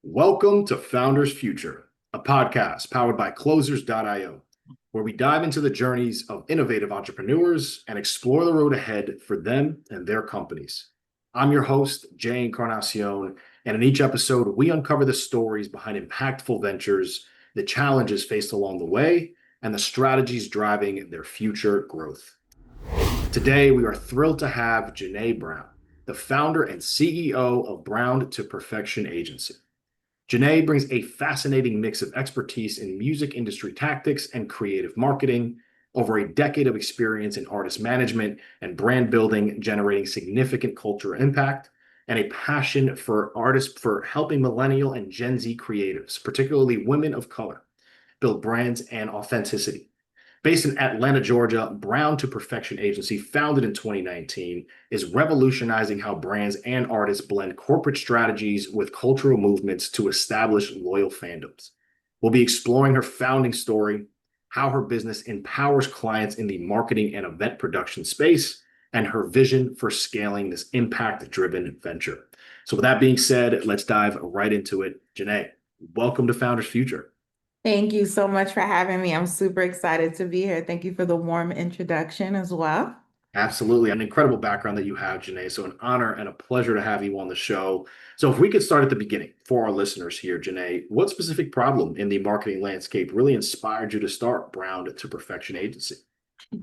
Welcome to Founders Future, a podcast powered by Closers.io, where we dive into the journeys of innovative entrepreneurs and explore the road ahead for them and their companies. I'm your host, Jae Encarnacion, and in each episode, we uncover the stories behind impactful ventures, the challenges faced along the way, and the strategies driving their future growth. Today, we are thrilled to have Junae Brown, the founder and CEO of Brown to Perfection Agency. Junae brings a fascinating mix of expertise in music industry tactics and creative marketing, over a decade of experience in artist management and brand building, generating significant cultural impact, and a passion for artists for helping millennial and Gen Z creatives, particularly women of color, build brands and authenticity. Based in Atlanta, Georgia, Brown to Perfection Agency, founded in 2019, is revolutionizing how brands and artists blend corporate strategies with cultural movements to establish loyal fandoms. We'll be exploring her founding story, how her business empowers clients in the marketing and event production space, and her vision for scaling this impact-driven venture. So with that being said, let's dive right into it. Junae, welcome to Founders Future. Thank you so much for having me. I'm super excited to be here. Thank you for the warm introduction as well. Absolutely. An incredible background that you have, Janae. So, an honor and a pleasure to have you on the show. So, if we could start at the beginning for our listeners here, Janae, what specific problem in the marketing landscape really inspired you to start Brown to Perfection Agency?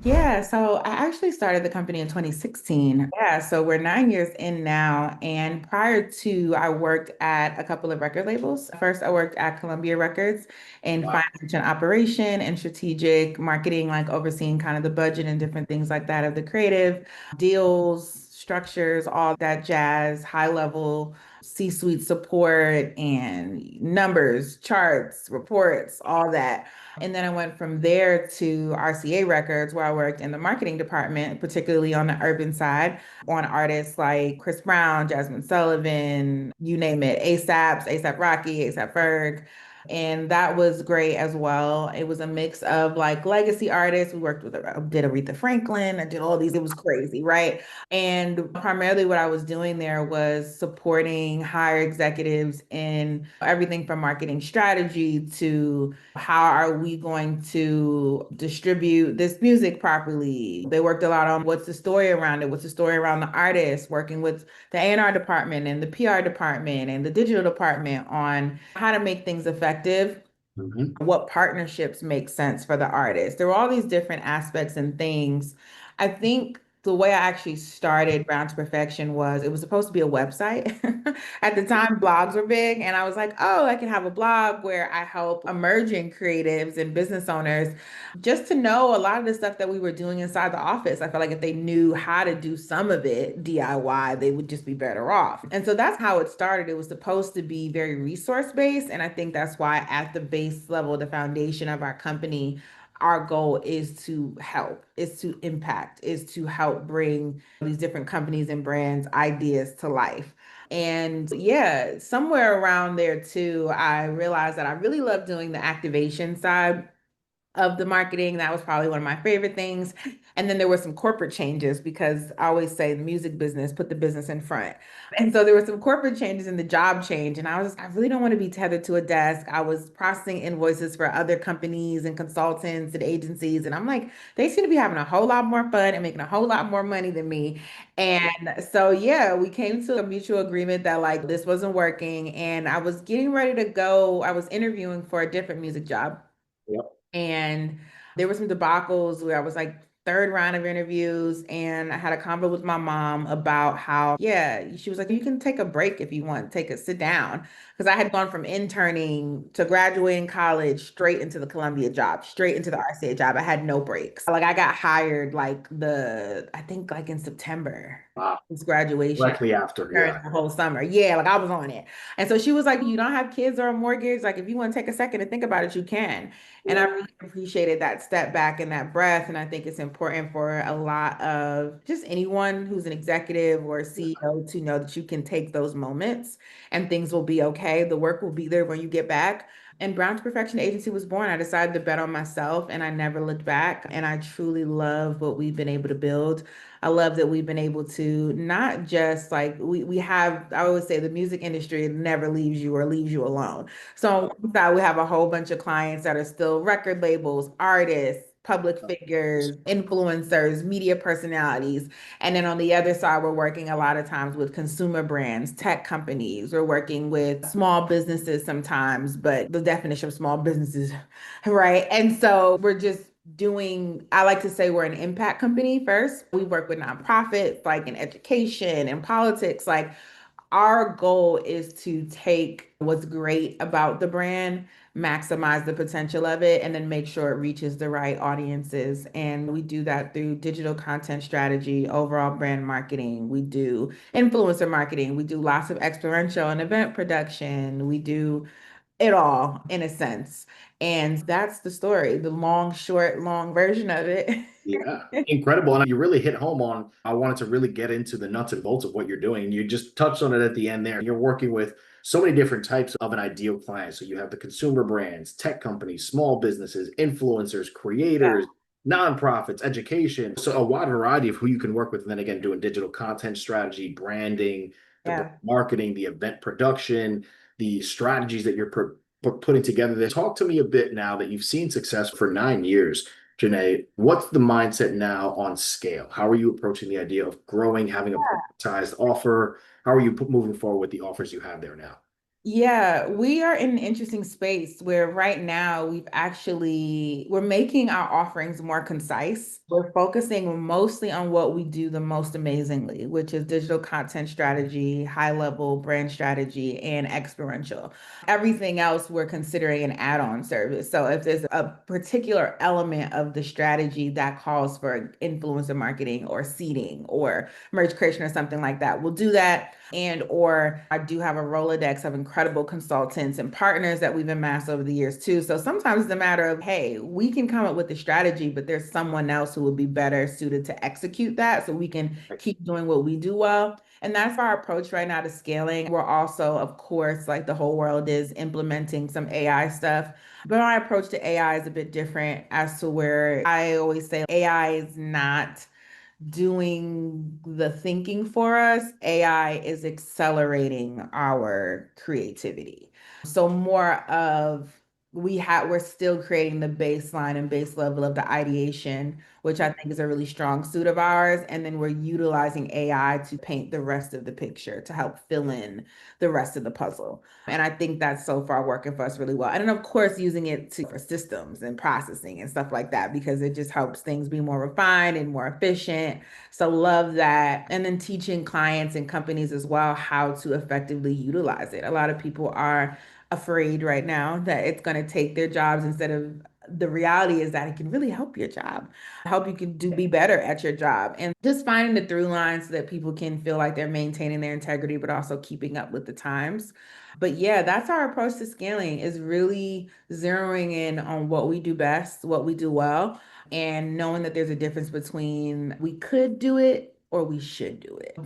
Yeah, so I actually started the company in 2016. Yeah, so we're 9 years in now. And prior to, I worked at a couple of record labels. First, I worked at Columbia Records in Wow. finance and operation and strategic marketing, like overseeing kind of the budget and different things like that of the creative deals, structures, all that jazz, high level C-suite support and numbers, charts, reports, all that. And then I went from there to RCA Records, where I worked in the marketing department, particularly on the urban side, on artists like Chris Brown, Jasmine Sullivan, you name it, ASAP Rocky, ASAP Ferg. And that was great as well. It was a mix of like legacy artists. We worked with, did Aretha Franklin. I did all these. It was crazy, right? And primarily what I was doing there was supporting higher executives in everything from marketing strategy to how are we going to distribute this music properly. They worked a lot on what's the story around it, what's the story around the artist, working with the A&R department and the PR department and the digital department on how to make things effective, Mhm. what partnerships make sense for the artist. There were all these different aspects and things. I think the way I actually started Brown to Perfection was it was supposed to be a website. At the time, blogs were big, and I was like, oh, I can have a blog where I help emerging creatives and business owners just to know a lot of the stuff that we were doing inside the office. I felt like if they knew how to do some of it DIY, they would just be better off. And so that's how it started. It was supposed to be very resource based. And I think that's why at the base level, the foundation of our company, our goal is to help, is to impact, is to help bring these different companies and brands ideas to life. And yeah, somewhere around there too, I realized that I really love doing the activation side of the marketing. That was probably one of my favorite things. And then there were some corporate changes because I always say the music business, put the business in front. And so there were some corporate changes in the job change. And I was, I really don't want to be tethered to a desk. I was processing invoices for other companies and consultants and agencies. And I'm like, they seem to be having a whole lot more fun and making a whole lot more money than me. And so, yeah, we came to a mutual agreement that like this wasn't working. And I was getting ready to go. I was interviewing for a different music job. Yep. And there were some debacles where I was like third round of interviews and I had a convo with my mom about how, yeah, she was like, you can take a break if you want, take a sit down. Because I had gone from interning to graduating college straight into the Columbia job, straight into the RCA job. I had no breaks. Like I got hired I think like in September, Wow. this graduation Directly after, during yeah. the whole summer. Yeah, like I was on it. And so she was like, you don't have kids or a mortgage. Like if you want to take a second to think about it, you can. And I Yeah. really appreciated that step back and that breath. And I think it's important for a lot of just anyone who's an executive or a CEO to know that you can take those moments and things will be okay. The work will be there when you get back. And Brown to Perfection Agency was born. I decided to bet on myself and I never looked back. And I truly love what we've been able to build. I love that we've been able to not just like we have, I always say the music industry never leaves you or leaves you alone. So on one side, we have a whole bunch of clients that are still record labels, artists, public figures, influencers, media personalities. And then on the other side, we're working a lot of times with consumer brands, tech companies. We're working with small businesses sometimes, but the definition of small businesses, right? And so we're just doing, I like to say we're an impact company first. We work with nonprofits like in education and politics. Like our goal is to take what's great about the brand, maximize the potential of it, and then make sure it reaches the right audiences. And we do that through digital content strategy, overall brand marketing. We do influencer marketing. We do lots of experiential and event production. We do it all in a sense. And that's the story, the long, short, long version of it. Yeah, incredible. And you really hit home on, I wanted to really get into the nuts and bolts of what you're doing. And you just touched on it at the end there. You're working with so many different types of an ideal client. So you have the consumer brands, tech companies, small businesses, influencers, Yeah, creators, nonprofits, education. So a wide variety of who you can work with. And then again, doing digital content strategy, branding, the brand yeah. marketing, the event production, the strategies that you're putting together there. Talk to me a bit now that you've seen success for 9 years. Junae, what's the mindset now on scale? How are you approaching the idea of growing, having a productized offer? How are you moving forward with the offers you have there now? Yeah, we are in an interesting space where right now we're making our offerings more concise. We're focusing mostly on what we do the most amazingly, which is digital content strategy, high level brand strategy, and experiential. Everything else we're considering an add-on service. So if there's a particular element of the strategy that calls for influencer marketing or seeding or merch creation or something like that, we'll do that. And or I do have a Rolodex of incredible consultants and partners that we've amassed over the years too. So sometimes it's a matter of, hey, we can come up with the strategy, but there's someone else who would be better suited to execute that so we can keep doing what we do well. And that's our approach right now to scaling. We're also, of course, like the whole world is implementing some AI stuff. But our approach to AI is a bit different as to where I always say AI is not doing the thinking for us. AI is accelerating our creativity. So more of we're still creating the baseline and base level of the ideation, which I think is a really strong suit of ours. And then we're utilizing AI to paint the rest of the picture to help fill in the rest of the puzzle. And I think that's so far working for us really well. And then of course using it for systems and processing and stuff like that, because it just helps things be more refined and more efficient. So love that. And then teaching clients and companies as well how to effectively utilize it. A lot of people are afraid right now that it's going to take their jobs instead of the reality is that it can really help your job, help you can be better at your job. And just finding the through lines so that people can feel like they're maintaining their integrity, but also keeping up with the times. But yeah, that's our approach to scaling is really zeroing in on what we do best, what we do well, and knowing that there's a difference between we could do it or we should do it.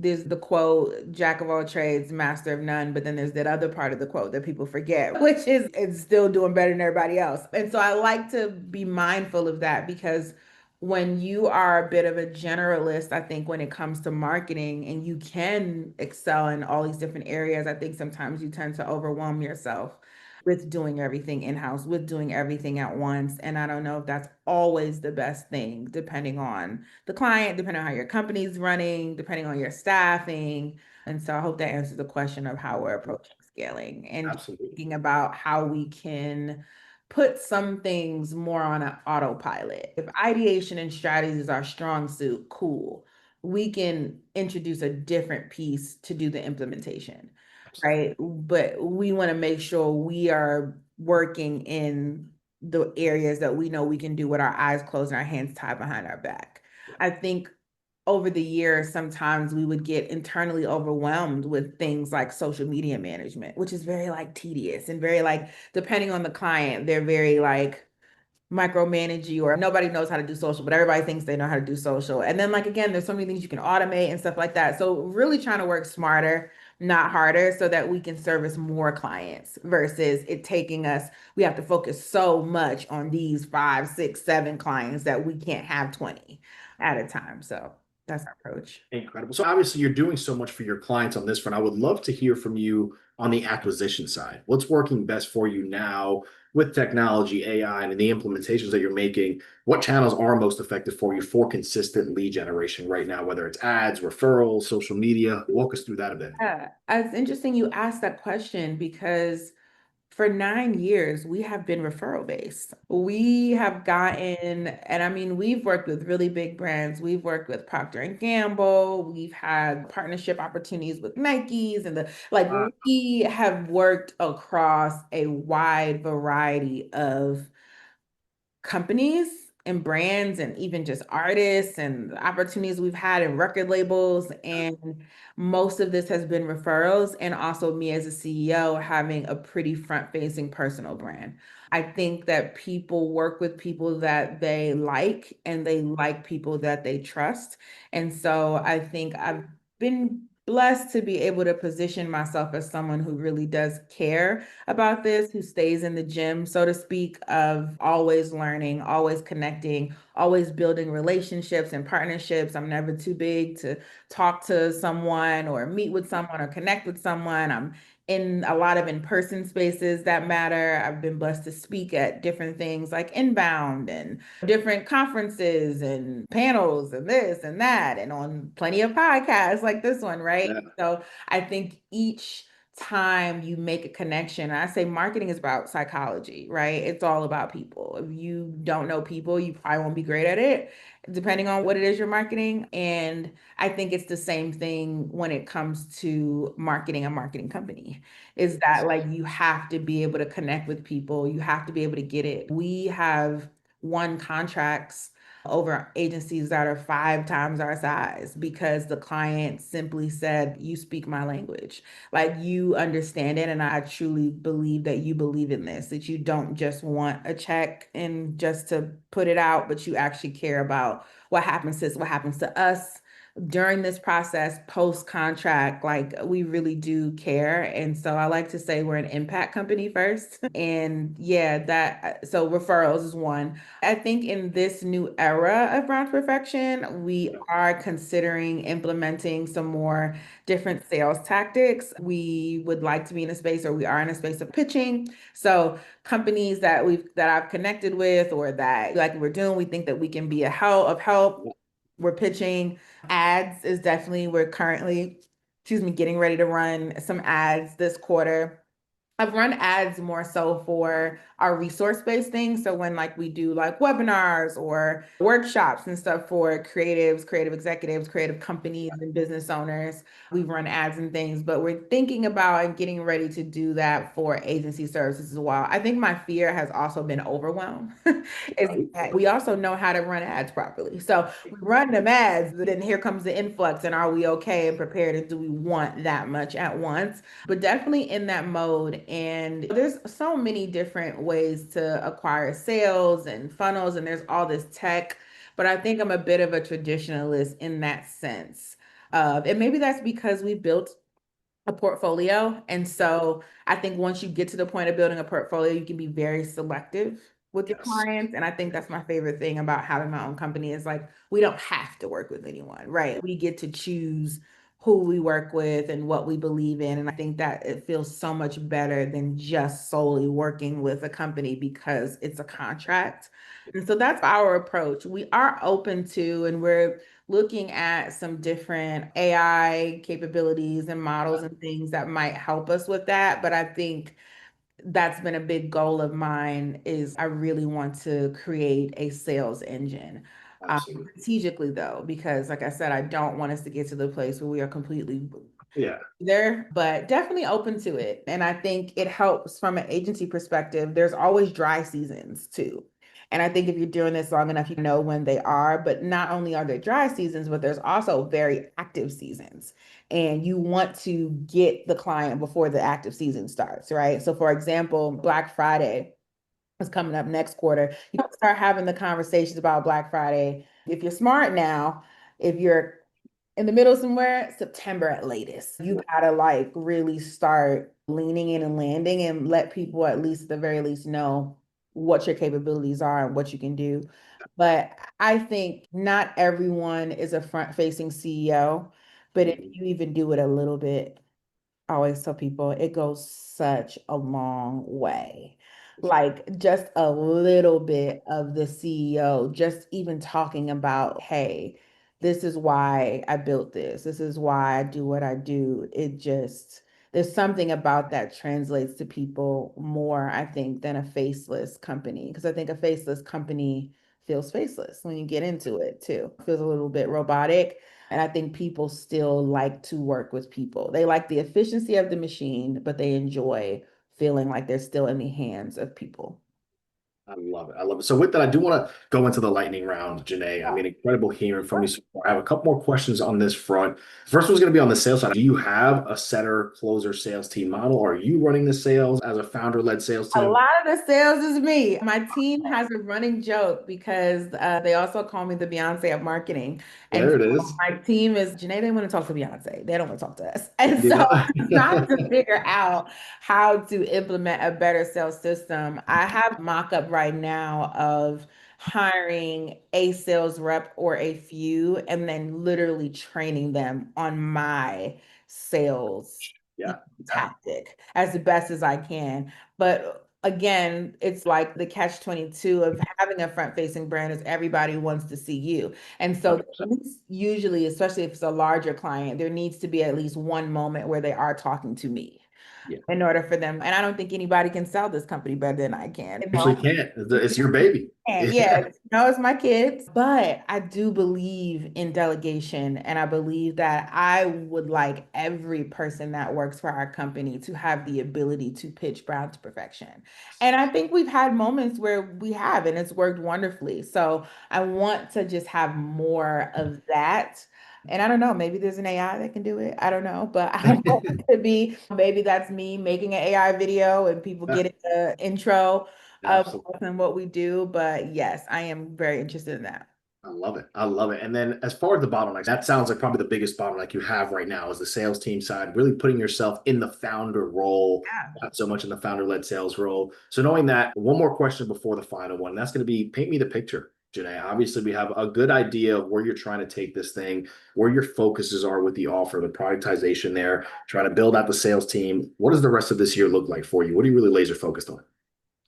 There's the quote, jack of all trades, master of none, but then there's that other part of the quote that people forget, which is it's still doing better than everybody else. And so I like to be mindful of that because when you are a bit of a generalist, I think when it comes to marketing and you can excel in all these different areas, I think sometimes you tend to overwhelm yourself with doing everything in-house, with doing everything at once. And I don't know if that's always the best thing, depending on the client, depending on how your company's running, depending on your staffing. And so I hope that answers the question of how we're approaching scaling and just Absolutely. thinking about how we can put some things more on an autopilot. If ideation and strategy is our strong suit, cool. We can introduce a different piece to do the implementation, right? But we want to make sure we are working in the areas that we know we can do with our eyes closed and our hands tied behind our back. I think over the years, sometimes we would get internally overwhelmed with things like social media management, which is very like tedious and very like, depending on the client, they're very like micromanage or nobody knows how to do social, but everybody thinks they know how to do social. And then like again, there's so many things you can automate and stuff like that. So really trying to work smarter, not harder, so that we can service more clients versus it taking us, we have to focus so much on these 5, 6, 7 clients that we can't have 20 at a time. So that's our approach. Incredible. So obviously you're doing so much for your clients on this front. I would love to hear from you on the acquisition side. What's working best for you now with technology, AI, and the implementations that you're making? What channels are most effective for you for consistent lead generation right now, whether it's ads, referrals, social media? Walk us through that a bit. Yeah, it's interesting you asked that question because for 9 years, we have been referral based. We have gotten, and I mean, we've worked with really big brands. We've worked with Procter and Gamble. We've had partnership opportunities with Nikes and Wow. we have worked across a wide variety of companies and brands and even just artists and the opportunities we've had in record labels. And most of this has been referrals and also me as a CEO having a pretty front-facing personal brand. I think that people work with people that they like and they like people that they trust. And so I think I've been blessed to be able to position myself as someone who really does care about this, who stays in the gym, so to speak, of always learning, always connecting, always building relationships and partnerships. I'm never too big to talk to someone or meet with someone or connect with someone. I'm in a lot of in-person spaces that matter. I've been blessed to speak at different things like Inbound and different conferences and panels and this and that, and on plenty of podcasts like this one, right? Yeah. So I think each time you make a connection, and I say marketing is about psychology, right? It's all about people. If you don't know people, you probably won't be great at it, depending on what it is you're marketing. And I think it's the same thing when it comes to marketing a marketing company, is that like you have to be able to connect with people, you have to be able to get it. We have won contracts over agencies that are 5 times our size because the client simply said, "You speak my language. Like you understand it." And I truly believe that you believe in this, that you don't just want a check and just to put it out, but you actually care about what happens to us during this process, post contract. Like we really do care. And so I like to say we're an impact company first. And yeah, so referrals is one. I think in this new era of Brown Perfection, we are considering implementing some more different sales tactics. We would like to be in a space, or we are in a space of pitching. So companies that I've connected with or that like we're doing, we think that we can be a help. We're pitching. Ads is definitely, we're currently, excuse me, getting ready to run some ads this quarter. I've run ads more so for our resource-based things. So when like we do like webinars or workshops and stuff for creatives, creative executives, creative companies and business owners, we run ads and things, but we're thinking about and getting ready to do that for agency services as well. I think my fear has also been overwhelm. Is that we also know how to run ads properly. So we run them ads, but then here comes the influx, and are we okay and prepared, and do we want that much at once? But definitely in that mode. And there's so many different ways to acquire sales and funnels, and there's all this tech. But I think I'm a bit of a traditionalist in that sense. And maybe that's because we built a portfolio. And so I think once you get to the point of building a portfolio, you can be very selective with your Yes. clients. And I think that's my favorite thing about having my own company is like, we don't have to work with anyone, right? We get to choose who we work with and what we believe in. And I think that it feels so much better than just solely working with a company because it's a contract. And so that's our approach. We are open to, and we're looking at some different AI capabilities and models and things that might help us with that. But I think that's been a big goal of mine is I really want to create a sales engine. Absolutely. Strategically though, because like I said, I don't want us to get to the place where we are completely Yeah. there, but definitely open to it. And I think it helps from an agency perspective. There's always dry seasons too. And I think if you're doing this long enough, you know when they are. But not only are there dry seasons, but there's also very active seasons. And you want to get the client before the active season starts, right? So, for example, Black Friday is coming up next quarter. You start having the conversations about Black Friday. If you're smart now, if you're in the middle somewhere, September at latest. You gotta like really start leaning in and landing and let people at least at the very least know what your capabilities are and what you can do. But I think not everyone is a front-facing CEO, but if Mhm. you even do it a little bit, I always tell people it goes such a long way. Like just a little bit of the CEO, just even talking about, hey, this is why I built this. This is why I do what I do. It just, there's something about that translates to people more, I think, than a faceless company. Because I think a faceless company feels faceless when you get into it too. It feels a little bit robotic. And I think people still like to work with people. They like the efficiency of the machine, but they enjoy feeling like they're still in the hands of people. I love it. I love it. So with that, I do want to go into the lightning round, Janae. I mean, incredible hearing from you so far. I have a couple more questions on this front. First one's going to be on the sales side. Do you have a setter, closer sales team model? Or are you running the sales as a founder-led sales A team? lot of the sales is me. My team has a running joke because they also call me the Beyonce of marketing. And There so it is. my team is, Junae, they want to talk to Beyonce. They don't want to talk to us. And You so know? I'm trying to figure out how to implement a better sales system. I have mock-up right now of hiring a sales rep or a few and then literally training them on my sales Yeah. tactic as best as I can. But again, it's like the catch 22 of having a front facing brand is everybody wants to see you. And so 100%. usually, especially if it's a larger client, there needs to be at least one moment where they are talking to me Yeah. in order for them. And I don't think anybody can sell this company better than I can. Actually can't. It's your baby. And yeah, Yeah. no, it's my kids, but I do believe in delegation. And I believe that I would like every person that works for our company to have the ability to pitch Brown to perfection. And I think we've had moments where we have, and it's worked wonderfully. So I want to just have more of that. And I don't know, maybe there's an AI that can do it. I don't know, but I want it to be maybe that's me making an AI video and people getting the intro Absolutely. and what we do. But yes, I am very interested in that. I love it. I love it. And then as far as the bottlenecks, that sounds like probably the biggest bottleneck you have right now is the sales team side, really putting yourself in the founder role, Yeah. not so much in the founder-led sales role. So knowing that, one more question before the final one, that's going to be paint me the picture, Janae. Obviously, we have a good idea of where you're trying to take this thing, where your focuses are with the offer, the productization there, trying to build out the sales team. What does the rest of this year look like for you? What are you really laser focused on?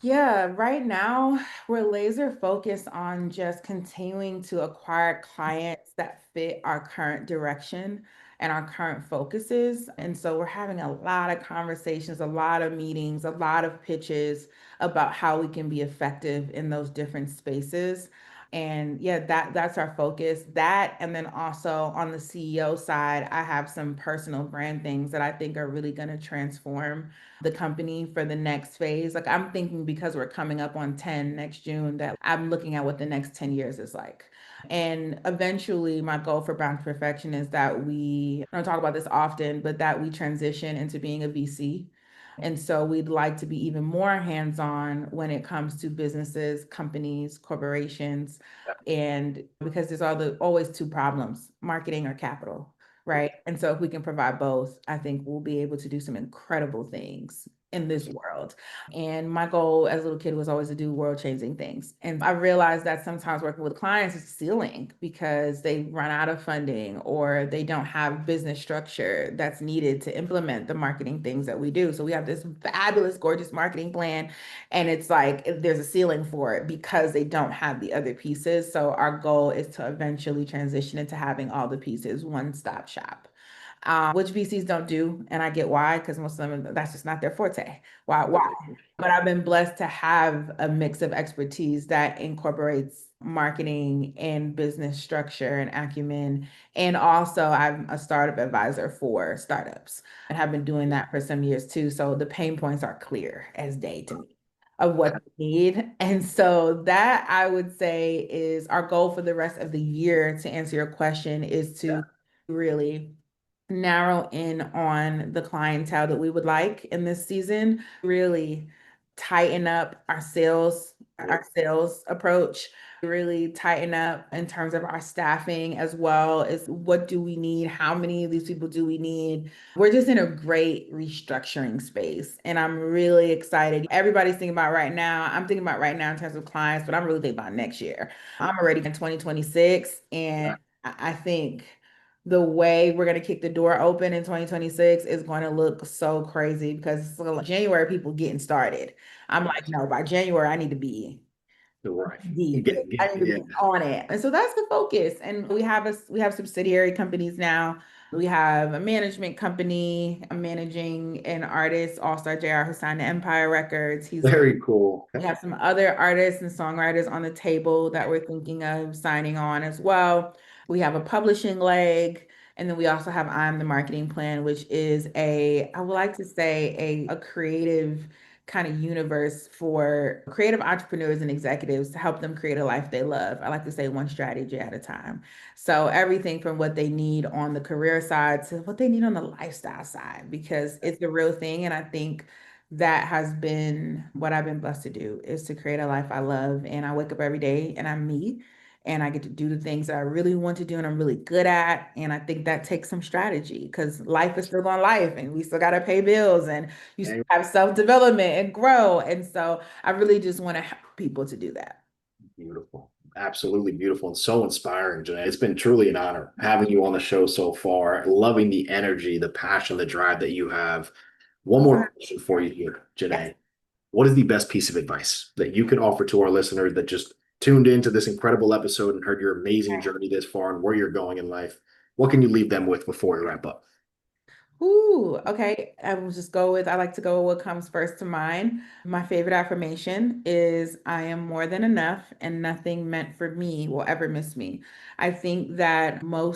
Yeah, right now we're laser focused on just continuing to acquire clients that fit our current direction and our current focuses. And so we're having a lot of conversations, a lot of meetings, a lot of pitches about how we can be effective in those different spaces. And yeah, that's our focus. That and then also on the CEO side, I have some personal brand things that I think are really going to transform the company for the next phase. Like I'm thinking because we're coming up on 10 next June that I'm looking at what the next 10 years is like. And eventually my goal for Bound to Perfection is that I don't talk about this often, but that we transition into being a VC. And so we'd like to be even more hands-on when it comes to businesses, companies, corporations, and because there's always two problems, marketing or capital, right? And so if we can provide both, I think we'll be able to do some incredible things in this world. And my goal as a little kid was always to do world-changing things. And I realized that sometimes working with clients is a ceiling because they run out of funding or they don't have business structure that's needed to implement the marketing things that we do. So we have this fabulous, gorgeous marketing plan, and it's like there's a ceiling for it because they don't have the other pieces. So our goal is to eventually transition into having all the pieces, one-stop shop, which VCs don't do. And I get why, because most of them, that's just not their forte. Why? But I've been blessed to have a mix of expertise that incorporates marketing and business structure and acumen. And also, I'm a startup advisor for startups and have been doing that for some years too. So the pain points are clear as day to me of what they need. And so that I would say is our goal for the rest of the year to answer your question is to really narrow in on the clientele that we would like in this season, really tighten up our sales approach, really tighten up in terms of our staffing as well as what do we need, how many of these people do we need. We're just in a great restructuring space, and I'm really excited. Everybody's thinking about right now. I'm thinking about right now in terms of clients, but I'm really thinking about next year. I'm already in 2026, and I think the way we're going to kick the door open in 2026 is going to look so crazy because January people getting started. I'm like, no, by January I need to be Right. deep. I need to Yeah. be on it. And so that's the focus. And we have subsidiary companies now. We have a management company. I'm managing an artist, All-Star JR, who signed to Empire Records. Very cool. We have some other artists and songwriters on the table that we're thinking of signing on as well. We have a publishing leg. And then we also have I'm the Marketing Plan, which is I would like to say, a creative kind of universe for creative entrepreneurs and executives to help them create a life they love. I like to say one strategy at a time. So everything from what they need on the career side to what they need on the lifestyle side, because it's the real thing. And I think that has been what I've been blessed to do, is to create a life I love. And I wake up every day and I'm me, and I get to do the things that I really want to do and I'm really good at. And I think that takes some strategy because life is still on life and we still got to pay bills and you still have self-development and grow. And so I really just want to help people to do that. Beautiful. Absolutely beautiful and so inspiring, Junae. It's been truly an honor having you on the show so far. Loving the energy, the passion, the drive that you have. One more question for you here, Yes. Junae. What is the best piece of advice that you can offer to our listeners that just tuned into this incredible episode and heard your amazing journey this far and where you're going in life? What can you leave them with before we wrap up? Ooh, okay. I like to go with what comes first to mind. My favorite affirmation is I am more than enough and nothing meant for me will ever miss me. I think that no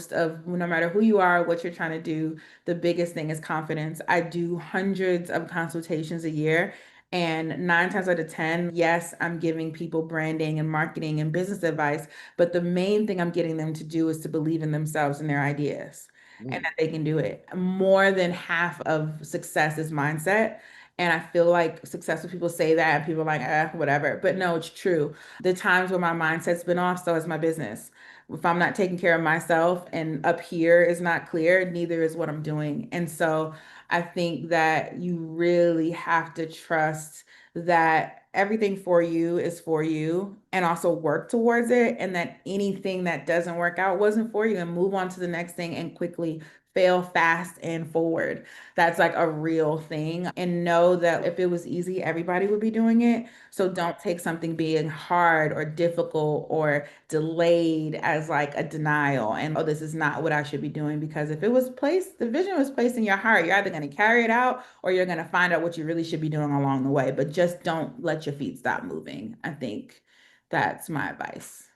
matter who you are, what you're trying to do, the biggest thing is confidence. I do hundreds of consultations a year. And 9 times out of 10, yes, I'm giving people branding and marketing and business advice, but the main thing I'm getting them to do is to believe in themselves and their ideas and Mm, that they can do it. More than half of success is mindset. And I feel like successful people say that and people are like, whatever. But no, it's true. The times where my mindset's been off, so is my business. If I'm not taking care of myself and up here is not clear, neither is what I'm doing. And so I think that you really have to trust that everything for you is for you and also work towards it, and that anything that doesn't work out wasn't for you, and move on to the next thing and quickly fail fast and forward. That's like a real thing. And know that if it was easy, everybody would be doing it. So don't take something being hard or difficult or delayed as like a denial and, oh, this is not what I should be doing. Because if the vision was placed in your heart, you're either going to carry it out or you're going to find out what you really should be doing along the way. But just don't let your feet stop moving. I think that's my advice.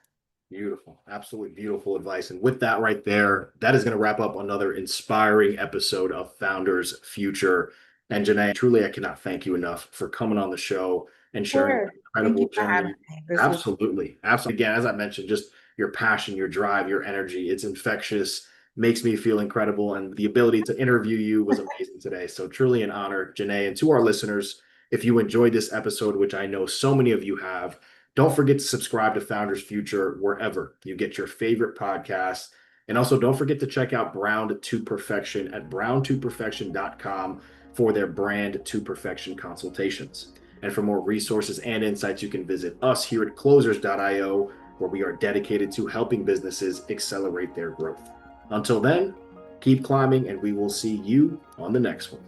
beautiful. Absolutely beautiful advice. And with that right there, that is going to wrap up another inspiring episode of Founders Future. And Janae, truly, I cannot thank you enough for coming on the show and Of sharing course. your Thank you incredible for having journey. me. This was Absolutely. Absolutely. Again, as I mentioned, just your passion, your drive, your energy, it's infectious, makes me feel incredible. And the ability to interview you was amazing today. So truly an honor, Janae. And to our listeners, if you enjoyed this episode, which I know so many of you have, don't forget to subscribe to Founders Future wherever you get your favorite podcasts. And also don't forget to check out Brown to Perfection at brown2perfection.com for their brand to perfection consultations. And for more resources and insights, you can visit us here at closers.io, where we are dedicated to helping businesses accelerate their growth. Until then, keep climbing, and we will see you on the next one.